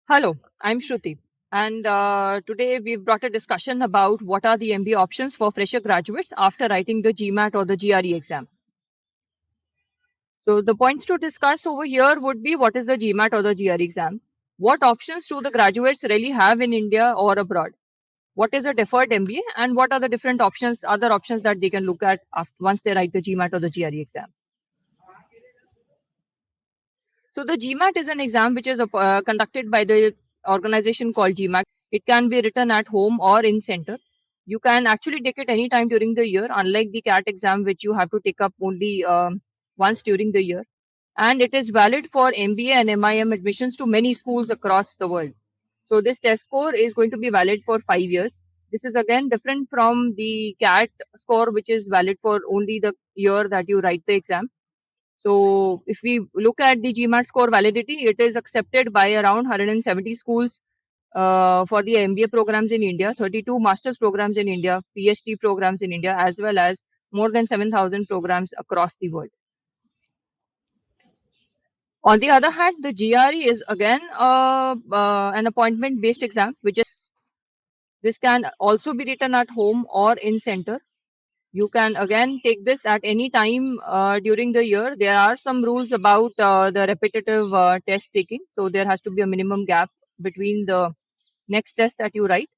Hello, I'm Shruti, and today we've brought a discussion about what are the MBA options for fresher graduates after writing the GMAT or the GRE exam. So, the points to discuss over here would be what is the GMAT or the GRE exam? What options do the graduates really have in India or abroad? What is a deferred MBA, and what are the different options, other options that they can look at after, once they write the GMAT or the GRE exam? So the GMAT is an exam which is conducted by the organization called GMAT. It can be written at home or in center. You can actually take it any time during the year, unlike the CAT exam, which you have to take up only once during the year. And it is valid for MBA and MIM admissions to many schools across the world. So this test score is going to be valid for 5 years. This is again different from the CAT score, which is valid for only the year that you write the exam. So if we look at the GMAT score validity, it is accepted by around 170 schools for the MBA programs in India, 32 master's programs in India, PhD programs in India, as well as more than 7,000 programs across the world. On the other hand, the GRE is again an appointment-based exam, which is this can also be written at home or in center. You can again take this at any time during the year. There are some rules about the repetitive test taking. So there has to be a minimum gap between the next test that you write.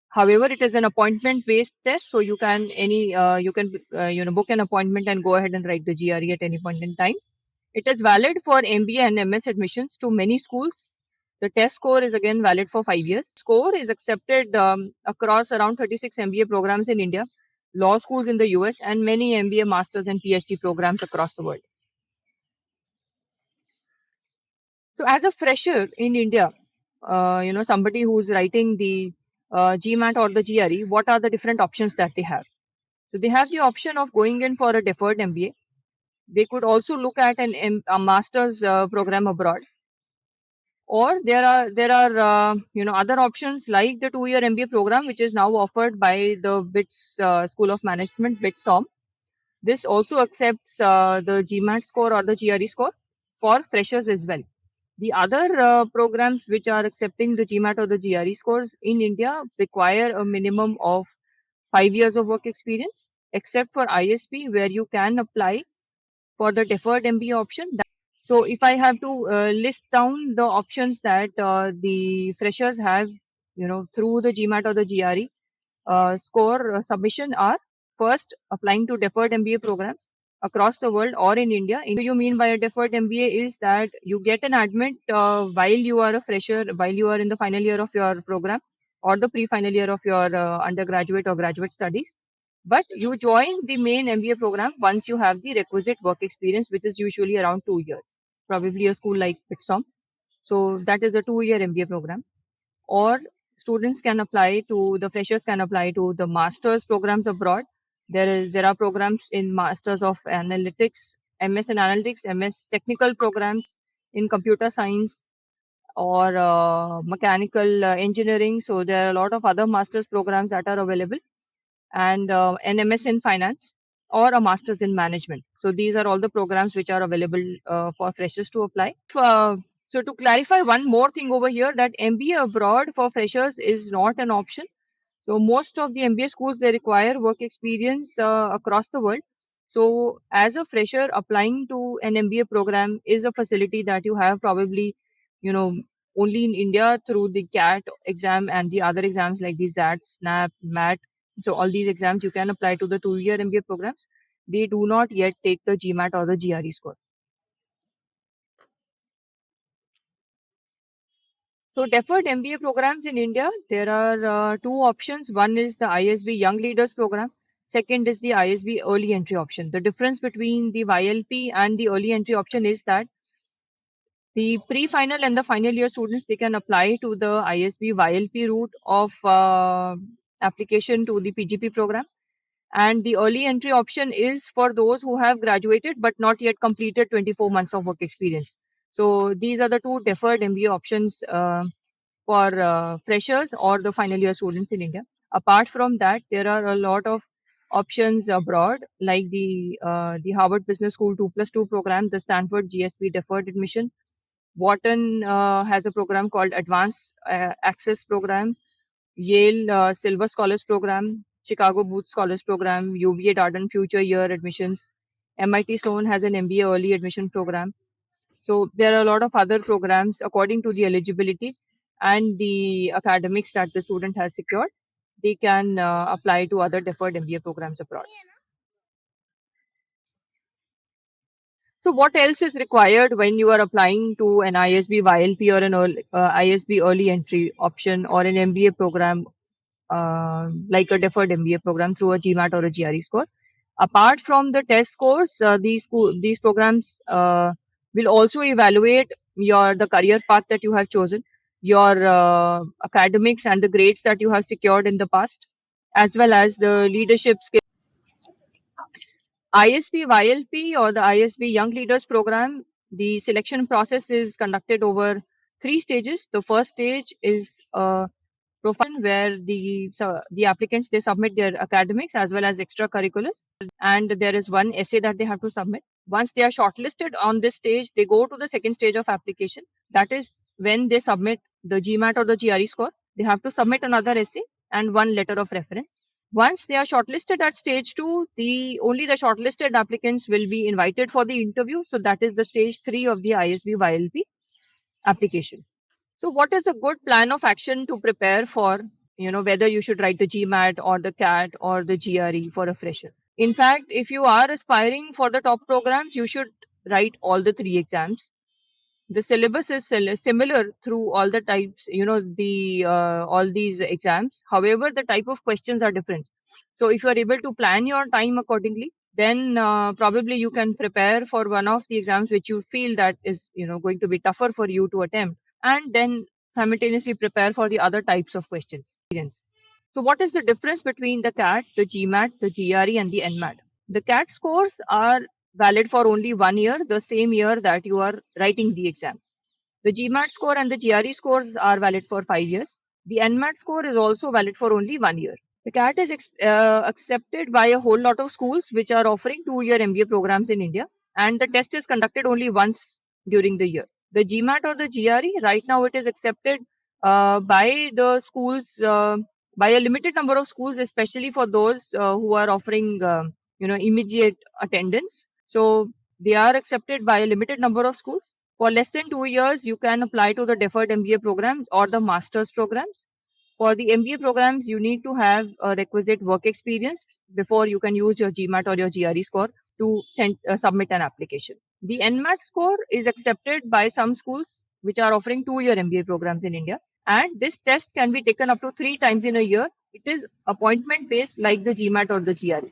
However, it is an appointment-based test, so you can book an appointment and go ahead and write the GRE at any point in time. It is valid for MBA and MS admissions to many schools. The test score is again valid for 5 years. Score is accepted across around 36 MBA programs in India, law schools in the US, and many MBA, masters, and PhD programs across the world. So, as a fresher in India, somebody who's writing the GMAT or the GRE, what are the different options that they have? So, they have the option of going in for a deferred MBA. They could also look at a master's program abroad, or there are other options like the 2-year MBA program, which is now offered by the BITS School of Management, BITSOM. This also accepts the GMAT score or the GRE score for freshers as well. The other programs which are accepting the GMAT or the GRE scores in India require a minimum of 5 years of work experience, except for ISB, where you can apply for the deferred MBA option. So if I have to list down the options that the freshers have, through the GMAT or the GRE score submission are: first, applying to deferred MBA programs across the world or in India. You mean by a deferred MBA is that you get an admit while you are a fresher, while you are in the final year of your program or the pre-final year of your undergraduate or graduate studies. But you join the main MBA program once you have the requisite work experience, which is usually around 2 years, probably a school like Pitsom. So that is a 2-year MBA program. Or students can apply to, the freshers can apply to the master's programs abroad. There are programs in masters of analytics, MS in analytics, MS technical programs in computer science or mechanical engineering. So there are a lot of other master's programs that are available, and an MS in finance or a master's in management. So these are all the programs which are available for freshers to apply. So to clarify one more thing over here, that MBA abroad for freshers is not an option. So most of the MBA schools, they require work experience across the world. So as a fresher, applying to an MBA program is a facility that you have probably, only in India through the CAT exam and the other exams like the ZAT, SNAP, MAT. So all these exams you can apply to the 2-year MBA programs. They do not yet take the GMAT or the GRE score. So deferred MBA programs in India, there are two options. One is the ISB Young Leaders Program. Second is the ISB Early Entry option. The difference between the YLP and the early entry option is that the pre-final and the final year students, they can apply to the ISB YLP route of application to the PGP program. And the early entry option is for those who have graduated but not yet completed 24 months of work experience. So these are the two deferred MBA options for freshers or the final year students in India. Apart from that, there are a lot of options abroad, like the Harvard Business School 2+2 program, the Stanford GSP deferred admission, Wharton has a program called Advanced Access Program. Yale Silver Scholars Program, Chicago Booth Scholars Program, UVA Darden Future Year Admissions, MIT Sloan has an MBA Early Admission Program. So there are a lot of other programs according to the eligibility and the academics that the student has secured. They can apply to other deferred MBA programs abroad. So what else is required when you are applying to an ISB YLP or an ISB early entry option or an MBA program like a deferred MBA program through a GMAT or a GRE score? Apart from the test scores, these programs will also evaluate the career path that you have chosen, your academics and the grades that you have secured in the past, as well as the leadership skills. ISB YLP or the ISB Young Leaders Program, the selection process is conducted over 3 stages. The first stage is profile where the applicants, they submit their academics as well as extracurriculars, and there is one essay that they have to submit. Once they are shortlisted on this stage, they go to the second stage of application. That is when they submit the GMAT or the GRE score. They have to submit another essay and one letter of reference. Once they are shortlisted at stage 2, only the shortlisted applicants will be invited for the interview. So that is the stage 3 of the ISB YLP application. So what is a good plan of action to prepare for, whether you should write the GMAT or the CAT or the GRE for a fresher? In fact, if you are aspiring for the top programs, you should write all the 3 exams. The syllabus is similar through all the types, all these exams. However, the type of questions are different. So if you are able to plan your time accordingly, then probably you can prepare for one of the exams which you feel that is, going to be tougher for you to attempt, and then simultaneously prepare for the other types of questions. So what is the difference between the CAT, the GMAT, the GRE and the NMAT? The CAT scores are valid for only 1 year, the same year that you are writing the exam. The GMAT score and the GRE scores are valid for 5 years. The NMAT score is also valid for only 1 year. The CAT is accepted by a whole lot of schools which are offering 2-year MBA programs in India, and the test is conducted only once during the year. The GMAT or the GRE, right now it is accepted by the schools, by a limited number of schools, especially for those who are offering immediate attendance. So they are accepted by a limited number of schools. For less than 2 years, you can apply to the deferred MBA programs or the master's programs. For the MBA programs, you need to have a requisite work experience before you can use your GMAT or your GRE score to submit an application. The NMAT score is accepted by some schools which are offering 2-year MBA programs in India, and this test can be taken up to 3 times in a year. It is appointment based like the GMAT or the GRE.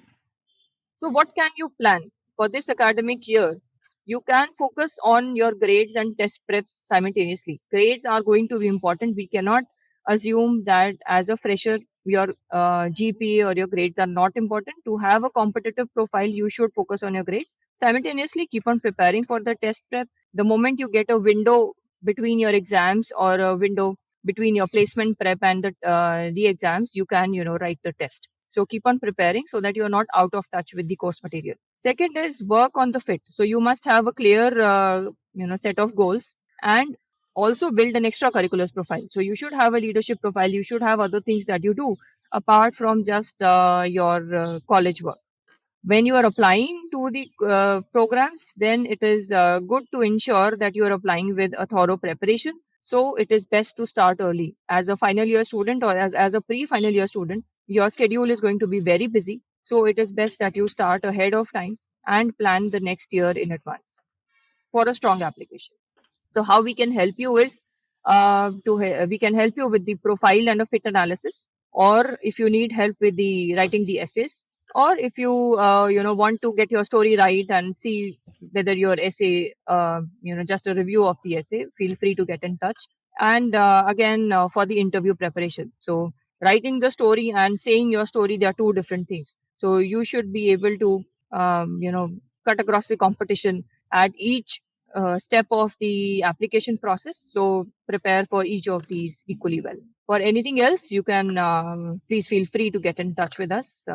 So what can you plan for this academic year? You can focus on your grades and test preps simultaneously. Grades are going to be important. We cannot assume that as a fresher, your GPA or your grades are not important. To have a competitive profile, you should focus on your grades. Simultaneously, keep on preparing for the test prep. The moment you get a window between your exams or a window between your placement prep and the exams, you can, write the test. So keep on preparing so that you're not out of touch with the course material. Second is work on the fit. So you must have a clear, set of goals, and also build an extracurriculars profile. So you should have a leadership profile. You should have other things that you do apart from just your college work. When you are applying to the programs, then it is good to ensure that you are applying with a thorough preparation. So it is best to start early. As a final year student or as a pre-final year student, your schedule is going to be very busy. So it is best that you start ahead of time and plan the next year in advance for a strong application. So how we can help you is we can help you with the profile and a fit analysis, or if you need help with the writing the essays, or if you want to get your story right and see whether your essay just a review of the essay, feel free to get in touch. And again, for the interview preparation, so writing the story and saying your story, they are two different things. So you should be able to cut across the competition at each step of the application process. So prepare for each of these equally well. For anything else, you can please feel free to get in touch with us.